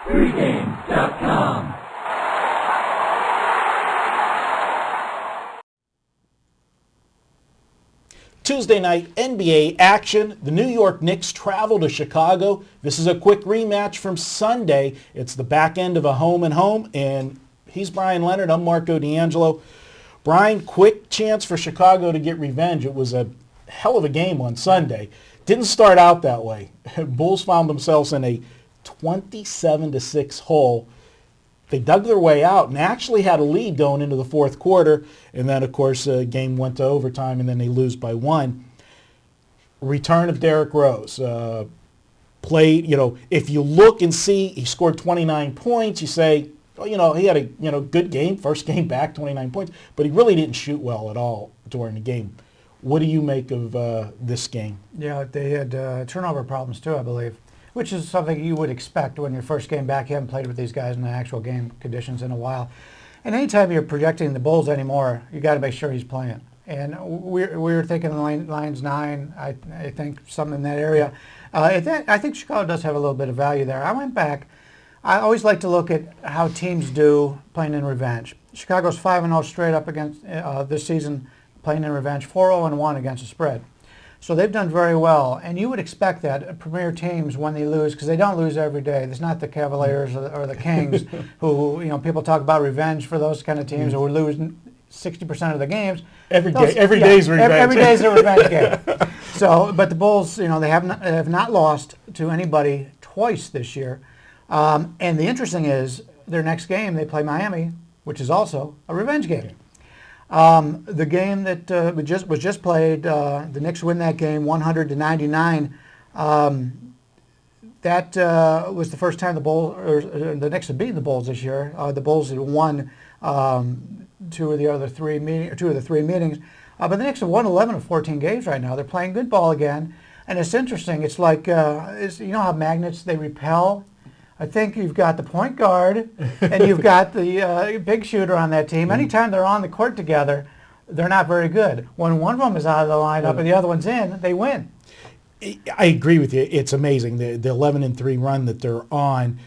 Pregame.com. Tuesday night NBA action. The New York Knicks travel to Chicago. This is a quick rematch from Sunday. It's the back end of a home and home, and he's Brian Leonard. I'm Marco D'Angelo. Brian, quick chance for Chicago to get revenge. It was a hell of a game on Sunday. Didn't start out that way. Bulls found themselves in a 27-6 hole. They dug their way out and actually had a lead going into the fourth quarter. And then, of course, the game went to overtime, and then they lose by one. Return of Derrick Rose. Played, if you look and see he scored 29 points, you say, well, he had a good game, first game back, 29 points. But he really didn't shoot well at all during the game. What do you make of this game? Yeah, they had turnover problems too, I believe, which is something you would expect when your first game back. You haven't played with these guys in the actual game conditions in a while. And anytime you're projecting the Bulls anymore, you got to make sure he's playing. And we were thinking lines 9, I think, something in that area. I think Chicago does have a little bit of value there. I went back. I always like to look at how teams do playing in revenge. Chicago's 5-0 straight up against this season playing in revenge, 4-0-1 against the spread. So they've done very well, and you would expect that premier teams, when they lose, because they don't lose every day. There's not the Cavaliers or the Kings who, people talk about revenge for those kind of teams who would lose 60% of the games. Every day's revenge. Every day's a revenge game. So, but the Bulls, they have not lost to anybody twice this year. And the interesting is their next game they play Miami, which is also a revenge game. The game that was just played, the Knicks win that game 100-99. That was the first time the Knicks had beaten the Bulls this year. The Bulls had won two of the three meetings. But the Knicks have won 11 of 14 games right now. They're playing good ball again. And it's interesting. It's like, how magnets, they repel? I think you've got the point guard and you've got the big shooter on that team. Anytime they're on the court together, they're not very good. When one of them is out of the lineup and the other one's in, they win. I agree with you. It's amazing. The 11-3 run that they're on.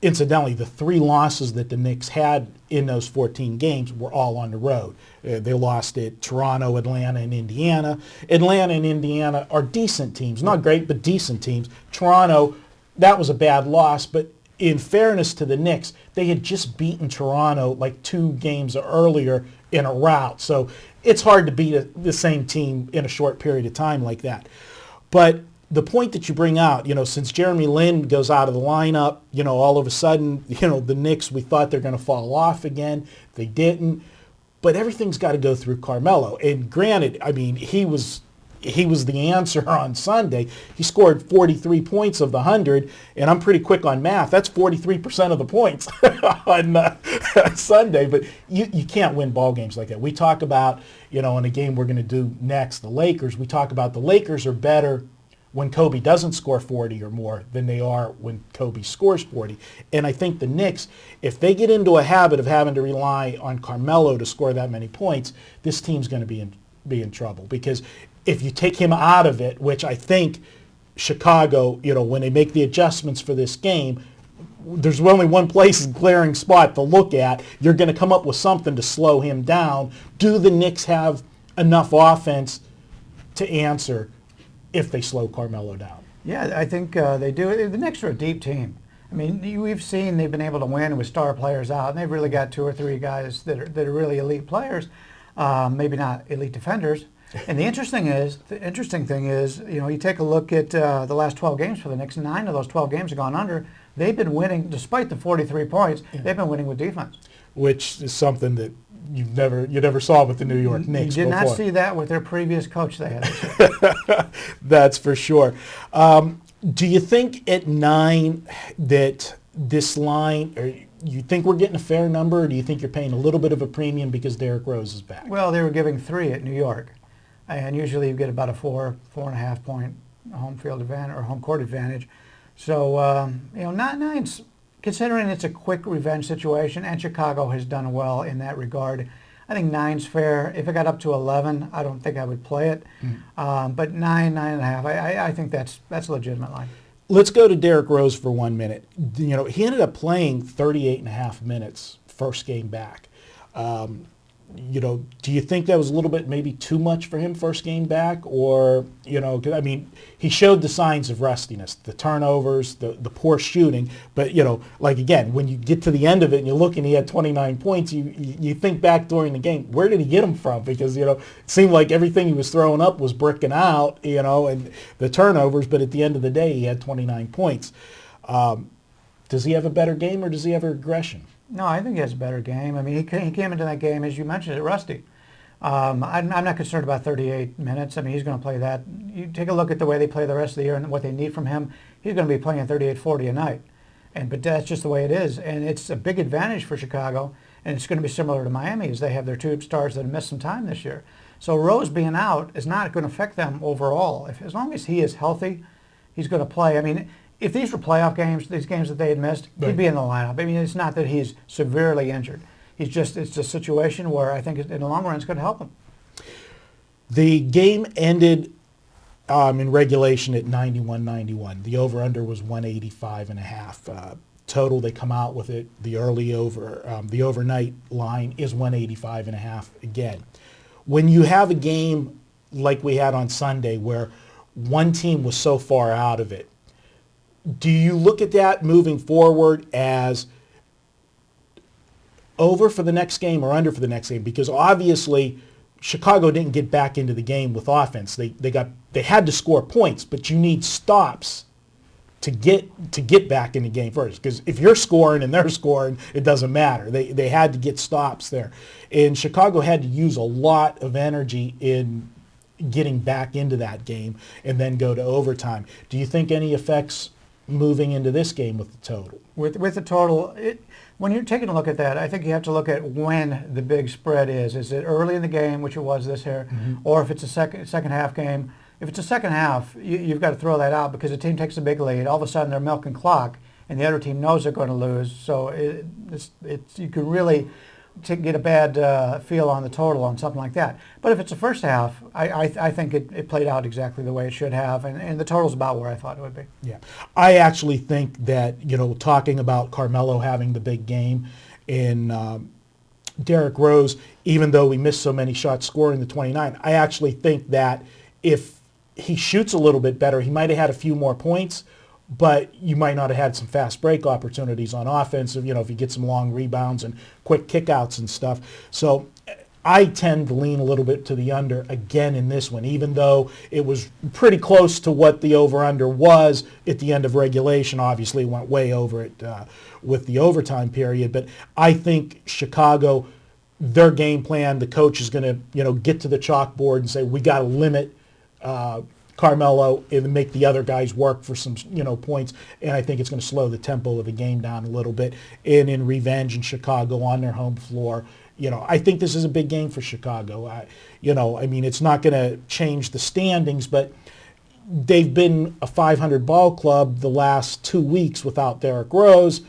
Incidentally, the 3 losses that the Knicks had in those 14 games were all on the road. They lost at Toronto, Atlanta, and Indiana. Atlanta and Indiana are decent teams. Not great, but decent teams. Toronto, that was a bad loss, but in fairness to the Knicks, they had just beaten Toronto like 2 games earlier in a rout. So it's hard to beat the same team in a short period of time like that. But the point that you bring out, since Jeremy Lin goes out of the lineup, all of a sudden, the Knicks, we thought they're going to fall off again. They didn't. But everything's got to go through Carmelo. And granted, he was the answer on Sunday. He scored 43 points of the 100, and I'm pretty quick on math. That's 43% of the points on Sunday. But you can't win ball games like that. We talk about, in a game we're going to do next, the Lakers. We talk about the Lakers are better when Kobe doesn't score 40 or more than they are when Kobe scores 40. And I think the Knicks, if they get into a habit of having to rely on Carmelo to score that many points, this team's going to be in trouble. Because if you take him out of it, which I think Chicago, when they make the adjustments for this game, there's only one place, glaring spot to look at. You're going to come up with something to slow him down. Do the Knicks have enough offense to answer if they slow Carmelo down? Yeah, I think they do. The Knicks are a deep team. We've seen they've been able to win with star players out, and they've really got 2 or 3 guys that are really elite players, maybe not elite defenders. And the interesting thing is, you take a look at the last 12 games for the Knicks. 9 of those 12 games have gone under. They've been winning, despite the 43 points. They've been winning with defense, which is something that you never saw with the New York Knicks. You did before. Not see that with their previous coach they had. That's for sure. Do you think at 9 that this line, or you think we're getting a fair number, or do you think you're paying a little bit of a premium because Derrick Rose is back? Well, they were giving 3 at New York, and usually you get about a 4.5 point home field advantage or home court advantage. So not 9's, considering it's a quick revenge situation, and Chicago has done well in that regard. I think 9's fair. If it got up to 11, I don't think I would play it. But 9.5, I think that's a legitimate line. Let's go to Derrick Rose for 1 minute. He ended up playing 38 and a half minutes first game back. Do you think that was a little bit maybe too much for him first game back? Or, 'cause, I mean, he showed the signs of rustiness, the turnovers, the poor shooting. But, again, when you get to the end of it and you look and he had 29 points, you think back during the game, where did he get them from? Because, it seemed like everything he was throwing up was bricking out, and the turnovers. But at the end of the day, he had 29 points. Does he have a better game or does he have a regression? No, I think he has a better game. I mean, he came into that game, as you mentioned, rusty. I'm not concerned about 38 minutes. I mean, he's going to play that. You take a look at the way they play the rest of the year and what they need from him. He's going to be playing 38, 40 a night. But that's just the way it is. And it's a big advantage for Chicago. And it's going to be similar to Miami, as they have their two stars that have missed some time this year. So Rose being out is not going to affect them overall. As long as he is healthy, he's going to play. I mean, if these were playoff games, these games that they had missed, right, he'd be in the lineup. I mean, it's not that he's severely injured. It's a situation where I think in the long run it's going to help him. The game ended in regulation at 91-91. The over-under was 185 and a half. Total, they come out with it. The the overnight line is 185 and a half again. When you have a game like we had on Sunday where one team was so far out of it, do you look at that moving forward as over for the next game or under for the next game? Because obviously Chicago didn't get back into the game with offense. They had to score points, but you need stops to get back in the game first. Because if you're scoring and they're scoring, it doesn't matter. They had to get stops there. And Chicago had to use a lot of energy in getting back into that game and then go to overtime. Do you think any effects moving into this game with the total? With the total, when you're taking a look at that, I think you have to look at when the big spread is. Is it early in the game, which it was this year, or if it's a second half game? If it's a second half, you've got to throw that out because the team takes a big lead. All of a sudden, they're milking clock, and the other team knows they're going to lose. So you can really get a bad feel on the total on something like that. But if it's a first half, I think it played out exactly the way it should have, and the total's about where I thought it would be. Yeah, I actually think that, talking about Carmelo having the big game and Derrick Rose, even though we missed so many shots scoring the 29, I actually think that if he shoots a little bit better, he might have had a few more points, but you might not have had some fast break opportunities on offense, if you get some long rebounds and quick kickouts and stuff. So I tend to lean a little bit to the under again in this one, even though it was pretty close to what the over-under was at the end of regulation. Obviously, it went way over it with the overtime period. But I think Chicago, their game plan, the coach is going to get to the chalkboard and say, we got to limit Carmelo and make the other guys work for some points, and I think it's going to slow the tempo of the game down a little bit. And in revenge in Chicago on their home floor, I think this is a big game for Chicago. It's not going to change the standings, but they've been a 500 ball club the last 2 weeks without Derrick Rose.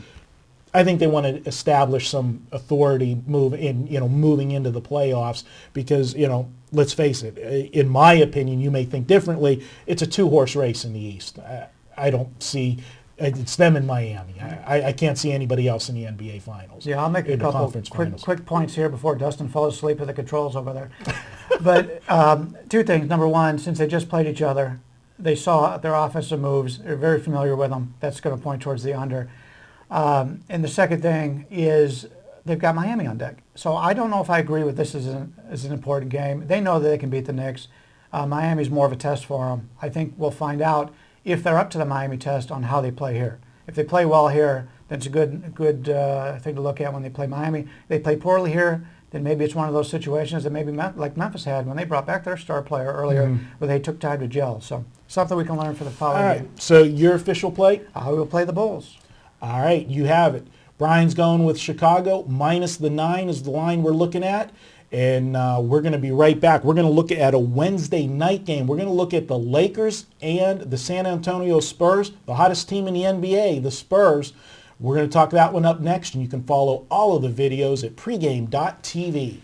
I think they want to establish some authority moving into the playoffs because, let's face it, in my opinion, you may think differently, it's a two-horse race in the East. I don't see, it's them in Miami. I can't see anybody else in the NBA Finals. Yeah, I'll make a couple quick points here before Dustin falls asleep with the controls over there. But two things. Number one, since they just played each other, they saw their offensive moves. They're very familiar with them. That's going to point towards the under. And the second thing is they've got Miami on deck. So I don't know if I agree with this as an important game. They know that they can beat the Knicks. Miami's more of a test for them. I think we'll find out if they're up to the Miami test on how they play here. If they play well here, that's a good thing to look at when they play Miami. If they play poorly here, then maybe it's one of those situations that maybe like Memphis had when they brought back their star player earlier, where they took time to gel. So something we can learn for the following game. So your official play? I will play the Bulls. All right, you have it. Brian's going with Chicago. Minus the 9 is the line we're looking at. And we're going to be right back. We're going to look at a Wednesday night game. We're going to look at the Lakers and the San Antonio Spurs, the hottest team in the NBA, the Spurs. We're going to talk that one up next, and you can follow all of the videos at pregame.tv.